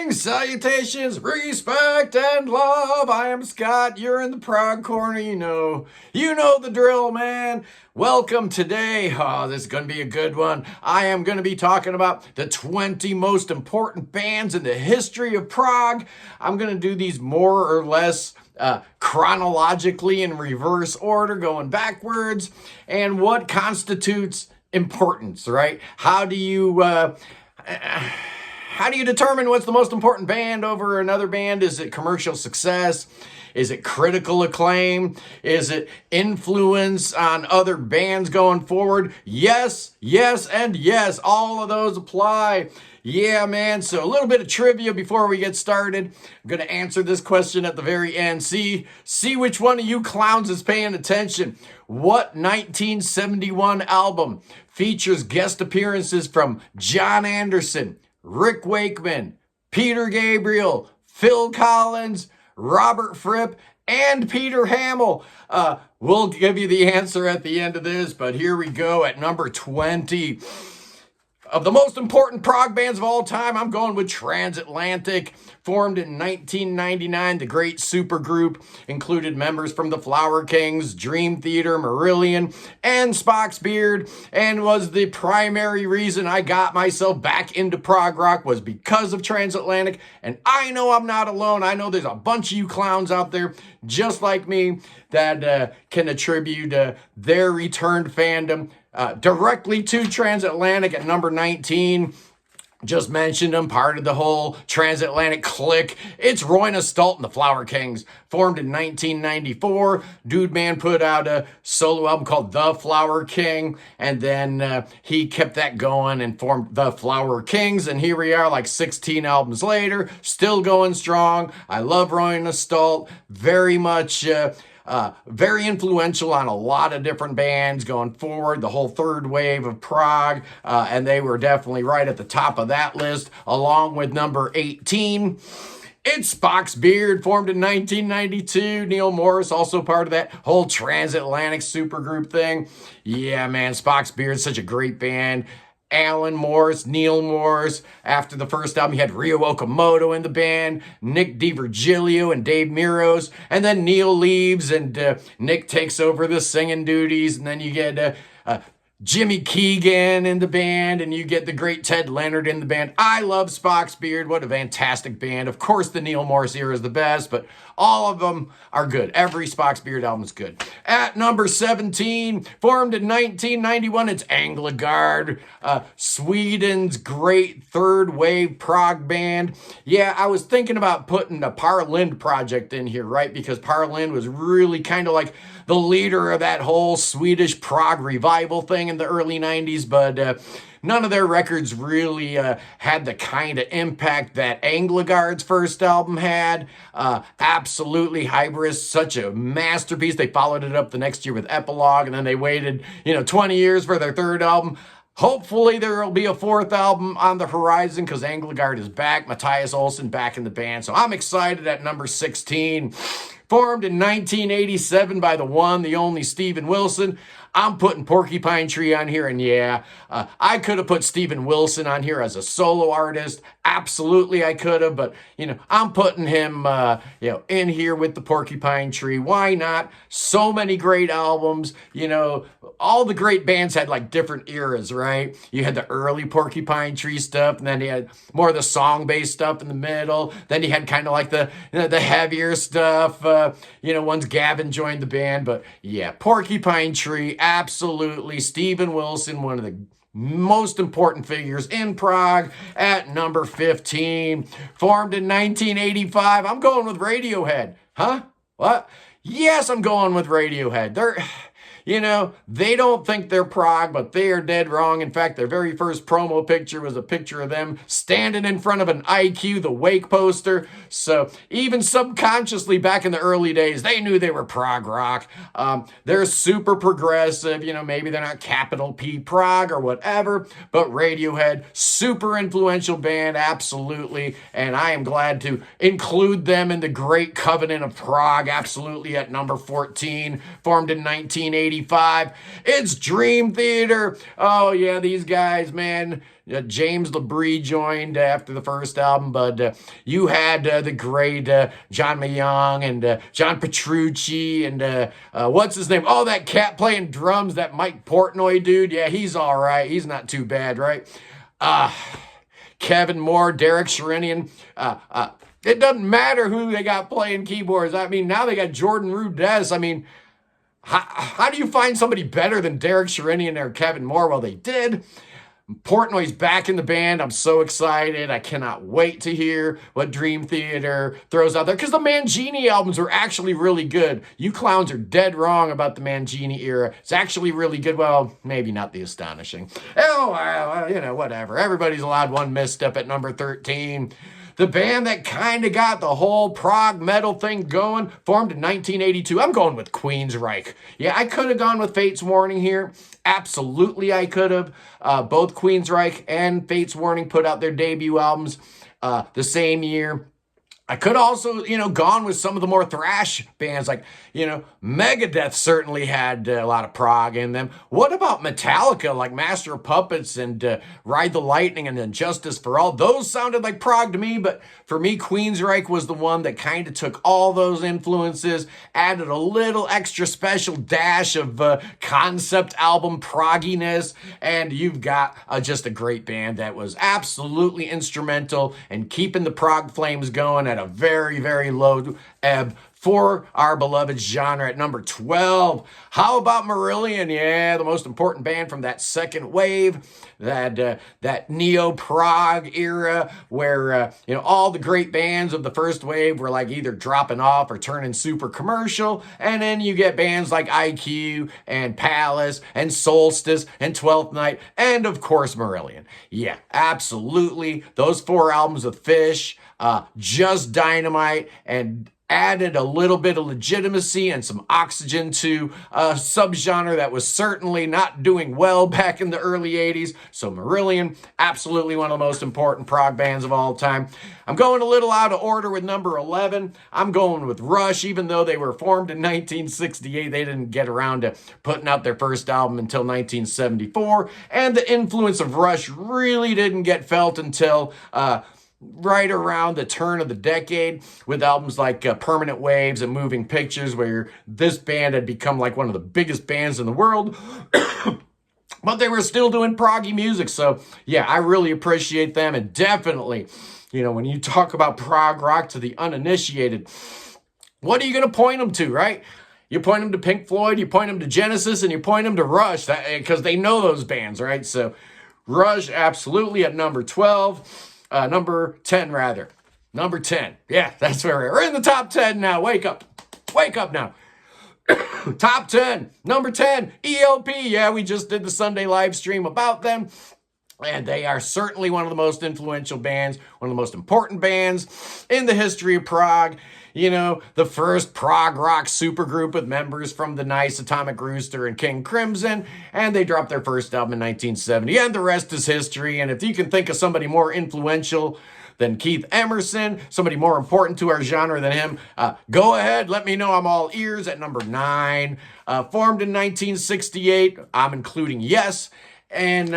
Greetings, salutations, respect, and love. I am Scott. You're in the Prog Corner. You know the drill, man. Welcome today. Oh, this is going to be a good one. I am going to be talking about the 20 most important bands in the history of prog. I'm going to do these more or less chronologically in reverse order, going backwards, and what constitutes importance, right? How do you determine what's the most important band over another band? Is it commercial success? Is it critical acclaim? Is it influence on other bands going forward? Yes, and yes. All of those apply. Yeah, man. So a little bit of trivia before we get started. I'm going to answer this question at the very end. See which one of you clowns is paying attention. What 1971 album features guest appearances from John Anderson, Rick Wakeman, Peter Gabriel, Phil Collins, Robert Fripp, and Peter Hamill? We'll give you the answer at the end of this, but here we go at number 20. Of the most important prog bands of all time, I'm going with Transatlantic. Formed in 1999, the great supergroup included members from the Flower Kings, Dream Theater, Marillion, and Spock's Beard, and was the primary reason I got myself back into prog rock was because of Transatlantic. And I know I'm not alone. I know there's a bunch of you clowns out there just like me that can attribute their returned fandom directly to Transatlantic at number 19. Just mentioned them, part of the whole Transatlantic clique. It's Roy Stolt and the Flower Kings, formed in 1994. Dude Man put out a solo album called The Flower King, and then he kept that going and formed The Flower Kings, and here we are like 16 albums later, still going strong. I love Roy Stolt, very much very influential on a lot of different bands going forward, the whole third wave of prog, and they were definitely right at the top of that list, along with number 18. It's Spock's Beard, formed in 1992. Neil Morris, also part of that whole Transatlantic supergroup thing. Yeah, man, Spock's Beard, such a great band. Alan Morris, Neil Morris. After the first album, you had Ryo Okamoto in the band, Nick DiVirgilio and Dave Miros, and then Neil leaves and Nick takes over the singing duties, and then you get Jimmy Keegan in the band, and you get the great Ted Leonard in the band. I love Spock's Beard. What a fantastic band. Of course, the Neil Morris era is the best, but all of them are good. Every Spock's Beard album is good. At number 17, formed in 1991, it's Anglagard, Sweden's great third wave prog band. Yeah, I was thinking about putting a Per Lind project in here, right? Because Per Lind was really kind of like the leader of that whole Swedish prog revival thing in the early 90s, but none of their records really had the kind of impact that Anglagard's first album had. Absolutely Hybris, such a masterpiece. They followed it up the next year with Epilogue, and then they waited 20 years for their third album. Hopefully there will be a fourth album on the horizon because Anglagard is back. Matthias Olsson back in the band. So I'm excited at number 16. Formed in 1987 by the one, the only Steven Wilson. I'm putting Porcupine Tree on here, and yeah, I could have put Steven Wilson on here as a solo artist. Absolutely, I could have, but I'm putting him, in here with the Porcupine Tree. Why not? So many great albums. All the great bands had like different eras, right? You had the early Porcupine Tree stuff, and then you had more of the song-based stuff in the middle. Then you had kind of like the heavier stuff. Once Gavin joined the band, but yeah, Porcupine Tree. Absolutely. Steven Wilson, one of the most important figures in prog. At number 15, formed in 1985. I'm going with Radiohead. Huh? What? Yes, I'm going with Radiohead. They don't think they're prog, but they are dead wrong. In fact, their very first promo picture was a picture of them standing in front of an IQ, the Wake poster. So even subconsciously back in the early days, they knew they were prog rock. They're super progressive. Maybe they're not capital P prog or whatever, but Radiohead, super influential band, absolutely. And I am glad to include them in the great covenant of prog, absolutely, at number 14, formed in 1980. 1985. It's Dream Theater. Oh, yeah, these guys, man. James LaBrie joined after the first album, but you had the great John Mayong and John Petrucci and what's his name? Oh, that cat playing drums, that Mike Portnoy dude. Yeah, he's all right. He's not too bad, right? Kevin Moore, Derek Sherinian. It doesn't matter who they got playing keyboards. I mean, now they got Jordan Rudess. I mean, how do you find somebody better than Derek Sherinian or Kevin Moore? Well, they did. Portnoy's back in the band. I'm so excited. I cannot wait to hear what Dream Theater throws out there, because the Mangini albums were actually really good. You clowns are dead wrong about the Mangini era. It's actually really good. Well, maybe not the astonishing. Oh, well, whatever. Everybody's allowed one misstep at number 13. The band that kind of got the whole prog metal thing going, formed in 1982. I'm going with Queensryche. Yeah, I could have gone with Fate's Warning here. Absolutely, I could have. Both Queensryche and Fate's Warning put out their debut albums the same year. I could also, gone with some of the more thrash bands, like, Megadeth certainly had a lot of prog in them. What about Metallica, like Master of Puppets and Ride the Lightning and Injustice for All? Those sounded like prog to me, but for me, Queensryche was the one that kind of took all those influences, added a little extra special dash of concept album progginess, and you've got just a great band that was absolutely instrumental in keeping the prog flames going at a very, very low ebb for our beloved genre at number 12. How about Marillion? Yeah, the most important band from that second wave, that Neo-Prog era, where all the great bands of the first wave were like either dropping off or turning super commercial, and then you get bands like IQ and Palace and Solstice and 12th Night, and of course Marillion. Yeah, absolutely. Those 4 albums with Fish, just dynamite, and added a little bit of legitimacy and some oxygen to a subgenre that was certainly not doing well back in the early 80s. So Marillion, absolutely one of the most important prog bands of all time. I'm going a little out of order with number 11. I'm going with Rush. Even though they were formed in 1968, they didn't get around to putting out their first album until 1974. And the influence of Rush really didn't get felt until right around the turn of the decade, with albums like Permanent Waves and Moving Pictures, where this band had become like one of the biggest bands in the world. But they were still doing proggy music. So yeah, I really appreciate them. And definitely, when you talk about prog rock to the uninitiated, what are you going to point them to, right? You point them to Pink Floyd, you point them to Genesis, and you point them to Rush, because they know those bands, right? So Rush, absolutely, at number 12. Number 10, rather. Number 10. Yeah, that's where we're in the top 10 now. Wake up. Wake up now. Top 10. Number 10, ELP. Yeah, we just did the Sunday live stream about them. And they are certainly one of the most influential bands, one of the most important bands in the history of prog. The first prog rock supergroup with members from The Nice, Atomic Rooster, and King Crimson. And they dropped their first album in 1970. And the rest is history. And if you can think of somebody more influential than Keith Emerson, somebody more important to our genre than him, go ahead. Let me know. I'm all ears at number 9. Formed in 1968. I'm including Yes. And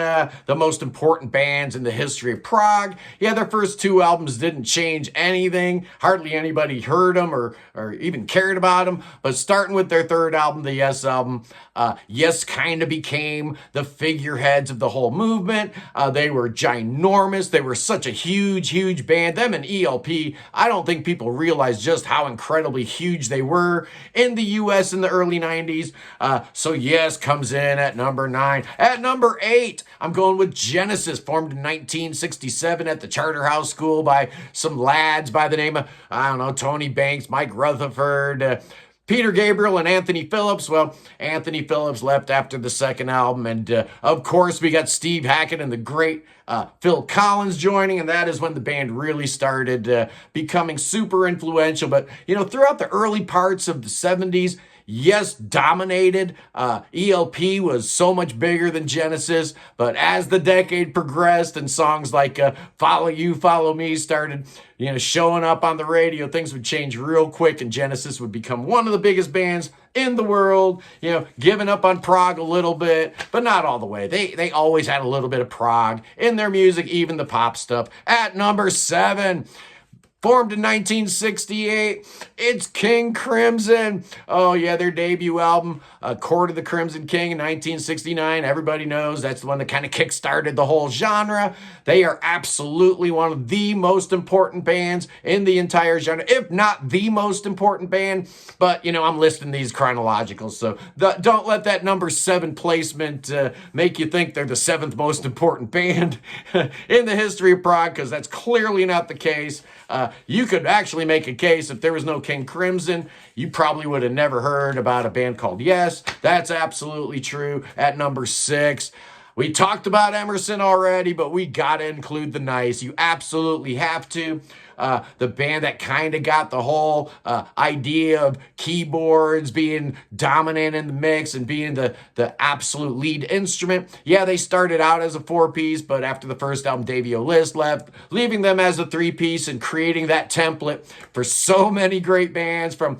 the most important bands in the history of prog. Yeah, their first 2 albums didn't change anything. Hardly anybody heard them or even cared about them. But starting with their 3rd album, the Yes album, Yes kind of became the figureheads of the whole movement. They were ginormous. They were such a huge, huge band. Them and ELP, I don't think people realize just how incredibly huge they were in the U.S. in the early 90s. So Yes comes in at number 9. At number 8, I'm going with Genesis, formed in 1967 at the Charterhouse School by some lads by the name of, Tony Banks, Mike Rutherford, Peter Gabriel, and Anthony Phillips. Well, Anthony Phillips left after the 2nd album, and of course we got Steve Hackett and the great Phil Collins joining, and that is when the band really started becoming super influential. But, throughout the early parts of the 70s, yes, dominated. ELP was so much bigger than Genesis, but as the decade progressed and songs like Follow You, Follow Me started, showing up on the radio, things would change real quick and Genesis would become one of the biggest bands in the world, giving up on prog a little bit, but not all the way. They always had a little bit of prog in their music, even the pop stuff. At number 7, formed in 1968, it's King Crimson. Oh yeah, their debut album, Court of the Crimson King in 1969. Everybody knows that's the one that kind of kick-started the whole genre. They are absolutely one of the most important bands in the entire genre, if not the most important band. But, I'm listing these chronological, so don't let that number 7 placement make you think they're the 7th most important band in the history of prog, because that's clearly not the case. You could actually make a case if there was no King Crimson, you probably would have never heard about a band called Yes. That's absolutely true. At number 6, we talked about Emerson already, but we got to include the Nice. You absolutely have to. The band that kind of got the whole idea of keyboards being dominant in the mix and being the absolute lead instrument. Yeah, they started out as a 4-piece, but after the first album, Davey List left, leaving them as a 3-piece and creating that template for so many great bands, from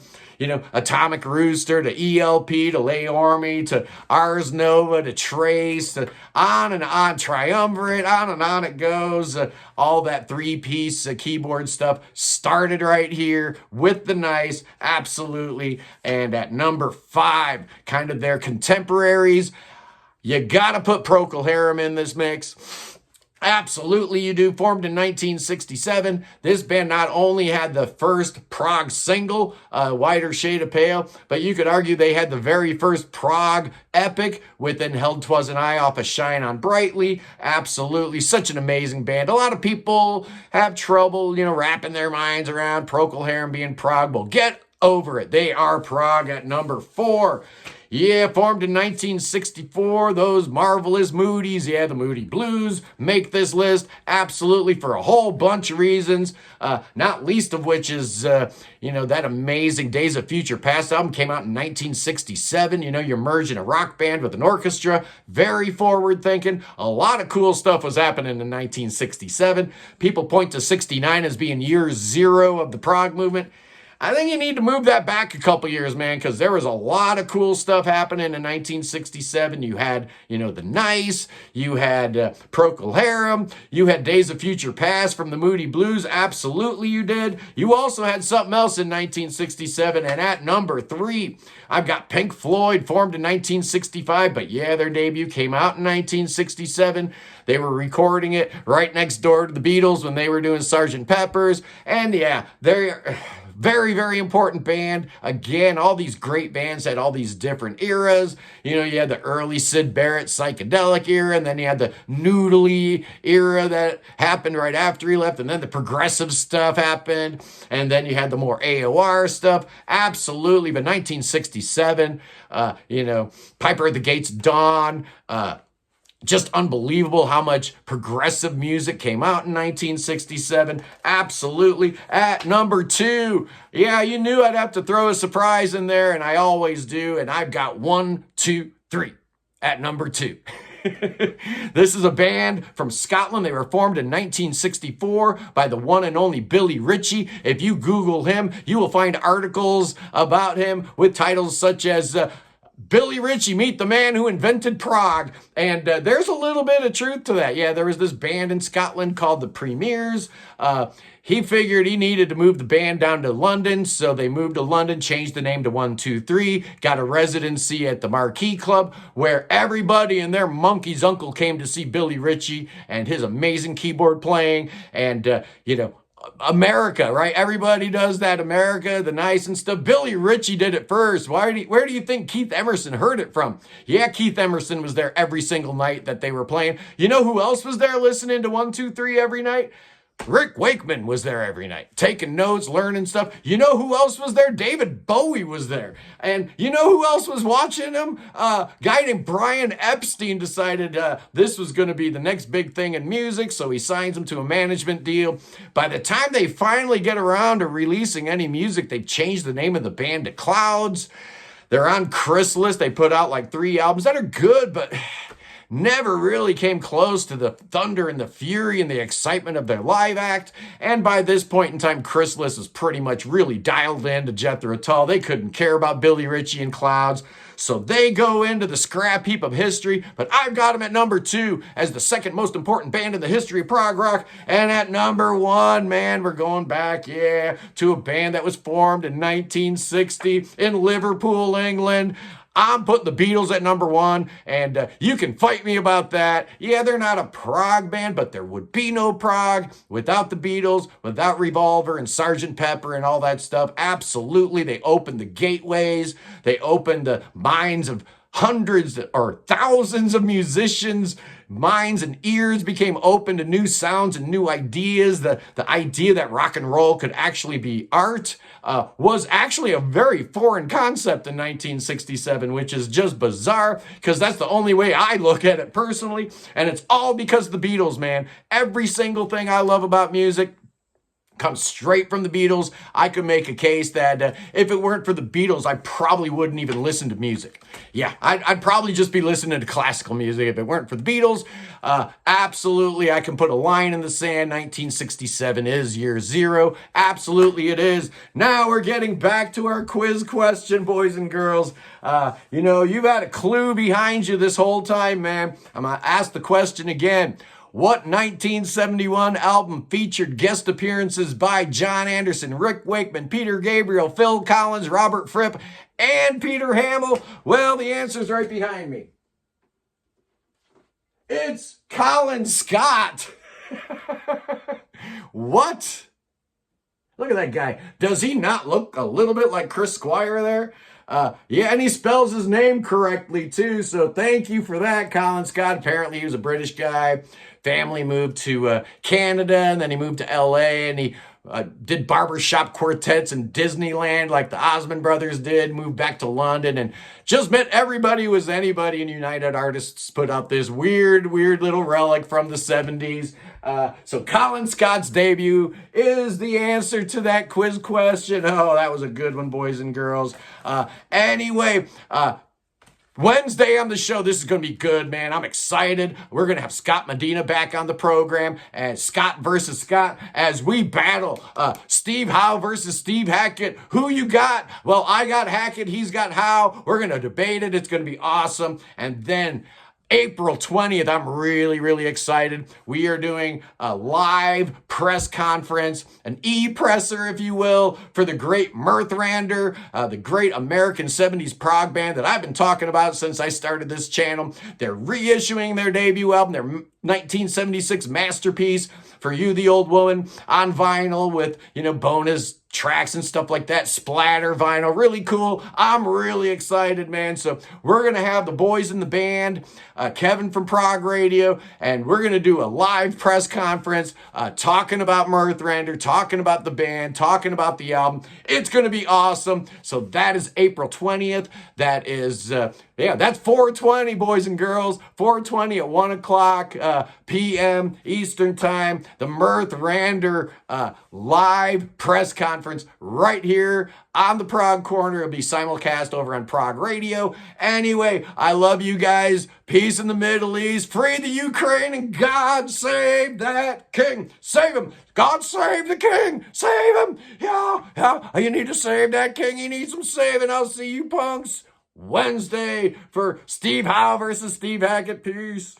Atomic Rooster to ELP to Lay Army to Ars Nova to Trace to on and on, Triumvirate, on and on it goes. All that 3-piece keyboard stuff started right here with the Nice, absolutely. And at number 5, kind of their contemporaries, you gotta put Procol Harum in this mix. Absolutely you do. Formed in 1967, this band not only had the first prog single, Whiter Shade of Pale, but you could argue they had the very first prog epic with "And Held 'Twas an Eye" off of Shine On Brightly. Absolutely such an amazing band. A lot of people have trouble, wrapping their minds around Procol Harum being prog. Well, get over it. They are prog. At number 4. Yeah, formed in 1964, those marvelous Moodies. Yeah, the Moody Blues make this list absolutely for a whole bunch of reasons, not least of which is, that amazing Days of Future Past album came out in 1967. You're merging a rock band with an orchestra, very forward thinking. A lot of cool stuff was happening in 1967. People point to 69 as being year 0 of the prog movement. I think you need to move that back a couple years, man, because there was a lot of cool stuff happening in 1967. You had, the Nice, you had Procol Harum, you had Days of Future Past from the Moody Blues. Absolutely you did. You also had something else in 1967, and at number 3, I've got Pink Floyd, formed in 1965, but yeah, their debut came out in 1967. They were recording it right next door to the Beatles when they were doing Sgt. Pepper's, and yeah, they're very, very important band. Again, all these great bands had all these different eras. You had the early Syd Barrett psychedelic era, and then you had the noodly era that happened right after he left, and then the progressive stuff happened, and then you had the more AOR stuff. Absolutely, but 1967, Piper at the Gates of Dawn, just unbelievable how much progressive music came out in 1967. Absolutely. At number 2, yeah, you knew I'd have to throw a surprise in there, and I always do, and I've got 1, 2, 3 at number 2. This is a band from Scotland. They were formed in 1964 by the one and only Billy Ritchie. If you Google him, you will find articles about him with titles such as Billy Ritchie, meet the man who invented prog. And there's a little bit of truth to that. Yeah, there was this band in Scotland called the Premiers. He figured he needed to move the band down to London, so they moved to London, changed the name to 1-2-3, got a residency at the Marquee Club, where everybody and their monkey's uncle came to see Billy Ritchie and his amazing keyboard playing. And, America, right? Everybody does that. America, the Nice and stuff. Billy Ritchie did it first. Where do you think Keith Emerson heard it from? Yeah, Keith Emerson was there every single night that they were playing. You know who else was there listening to 1-2-3 every night? Rick Wakeman was there every night, taking notes, learning stuff. You know who else was there? David Bowie was there. And you know who else was watching him? A guy named Brian Epstein decided this was going to be the next big thing in music, so he signs him to a management deal. By the time they finally get around to releasing any music, they changed the name of the band to Clouds. They're on Chrysalis. They put out like 3 albums that are good, but never really came close to the thunder and the fury and the excitement of their live act. And by this point in time, Chrysalis is pretty much really dialed into Jethro Tull. They couldn't care about Billy Ritchie and Clouds. So they go into the scrap heap of history, but I've got them at number 2 as the second most important band in the history of prog rock. And at number 1, man, we're going back, to a band that was formed in 1960 in Liverpool, England. I'm putting the Beatles at number 1, and you can fight me about that. Yeah, they're not a prog band, but there would be no prog without the Beatles, without Revolver and Sgt. Pepper and all that stuff. Absolutely, they opened the gateways. They opened the minds of hundreds or thousands of musicians. Minds and ears became open to new sounds and new ideas. The idea that rock and roll could actually be art was actually a very foreign concept in 1967, which is just bizarre because that's the only way I look at it personally. And it's all because of the Beatles, man. Every single thing I love about music comes straight from the Beatles. I could make a case that if it weren't for the Beatles, I probably wouldn't even listen to music. Yeah, I'd probably just be listening to classical music if it weren't for the Beatles. Absolutely, I can put a line in the sand. 1967 is year 0. Absolutely it is. Now we're getting back to our quiz question, boys and girls. You've had a clue behind you this whole time, man. I'm going to ask the question again. What 1971 album featured guest appearances by John Anderson, Rick Wakeman, Peter Gabriel, Phil Collins, Robert Fripp, and Peter Hamill? Well, the answer's right behind me. It's Colin Scott. What? Look at that guy. Does he not look a little bit like Chris Squire there? And he spells his name correctly too, so thank you for that, Colin Scott. Apparently he was a British guy. Family moved to Canada, and then he moved to LA, and he did barbershop quartets in Disneyland like the Osmond Brothers did, moved back to London, and just met everybody who was anybody, and United Artists put out this weird little relic from the 70s. So Colin Scott's debut is the answer to that quiz question. Oh, that was a good one, boys and girls. Anyway, Wednesday on the show, this is going to be good, man. I'm excited. We're going to have Scott Medina back on the program, and Scott versus Scott as we battle Steve Howe versus Steve Hackett. Who you got? Well, I got Hackett. He's got Howe. We're going to debate it. It's going to be awesome. And then April 20th, I'm really excited. We are doing a live press conference, an e-presser, if you will, for the great Mirthrander, the great American 70s prog band that I've been talking about since I started this channel. They're reissuing their debut album, their 1976 masterpiece, For You, the Old Woman, on vinyl with, bonus tracks and stuff like that, splatter vinyl, really cool. I'm really excited, man. So we're going to have the boys in the band, Kevin from Prog Radio, and we're going to do a live press conference talking about Mirthrander, talking about the band, talking about the album. It's going to be awesome. So that is April 20th. That is, that's 420, boys and girls. 420 at 1 o'clock p.m. Eastern Time. The Mirthrander live press conference right here on the Prog Corner. It'll be simulcast over on Prog Radio. Anyway, I love you guys. Peace in the Middle East. Free the Ukraine, and God save that king. Save him. God save the king. Save him. Yeah. You need to save that king. He needs some saving. I'll see you punks Wednesday for Steve Howe versus Steve Hackett. Peace.